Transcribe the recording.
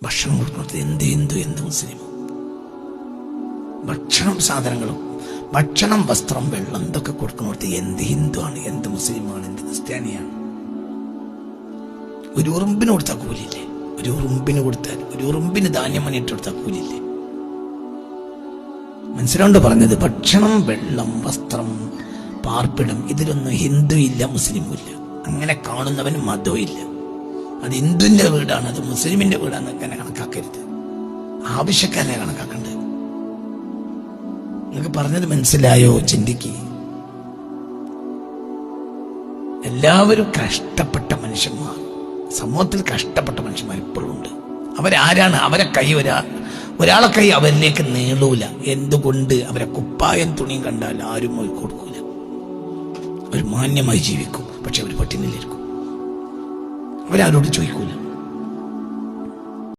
ഭക്ഷണം കൊടുക്കുന്നത് എന്ത് ഹിന്ദു എന്ത് മുസ്ലിം? ഭക്ഷണം സാധനങ്ങളും ഭക്ഷണം വസ്ത്രം വെള്ളം ഇതൊക്കെ കൊടുക്കുന്നത് എന്ത് ഹിന്ദു ആണ് എന്ത് മുസ്ലിമാണ് എന്ത് ക്രിസ്ത്യാനിയാണ്? ഒരു ഉറുമ്പിന് കൊടുത്താൽ കൂലില്ലേ? ഒരു ഉറുമ്പിന് കൊടുത്താൽ ഒരു ഉറുമ്പിന് ധാന്യം മണിയിട്ട് കൊടുത്താൽ കൂലില്ലേ? മനസ്സിലാണ്ട് പറഞ്ഞത് ഭക്ഷണം വെള്ളം വസ്ത്രം പാർപ്പിടം ഇതിലൊന്നും ഹിന്ദു ഇല്ല മുസ്ലിമും ഇല്ല. അങ്ങനെ കാണുന്നവന് മതവും ഇല്ല. അത് ഹിന്ദുവിന്റെ വീടാണ് അത് മുസ്ലിമിന്റെ വീടാന്ന് അങ്ങനെ കണക്കാക്കരുത്. ആവശ്യക്കാരനെ കണക്കാക്കണ്ടത്. നിങ്ങൾക്ക് പറഞ്ഞത് മനസ്സിലായോ? ചിന്തിക്ക്. എല്ലാവരും കഷ്ടപ്പെട്ട മനുഷ്യന്മാർ, സമൂഹത്തിൽ കഷ്ടപ്പെട്ട മനുഷ്യന്മാർ ഇപ്പോഴും ഉണ്ട്. അവരാരാണ്? അവരെ കൈ ഒരാളെ കൈ അവരിലേക്ക് നീളൂല. എന്തുകൊണ്ട്? അവരെ കുപ്പായം തുണിയും കണ്ടാൽ ആരും അവർ കൊടുക്കൂല. അവർ മാന്യമായി ജീവിക്കും, പക്ഷെ അവർ പട്ടിണിയിലിരിക്കും. അവരാരോട് ചോദിക്കൂല.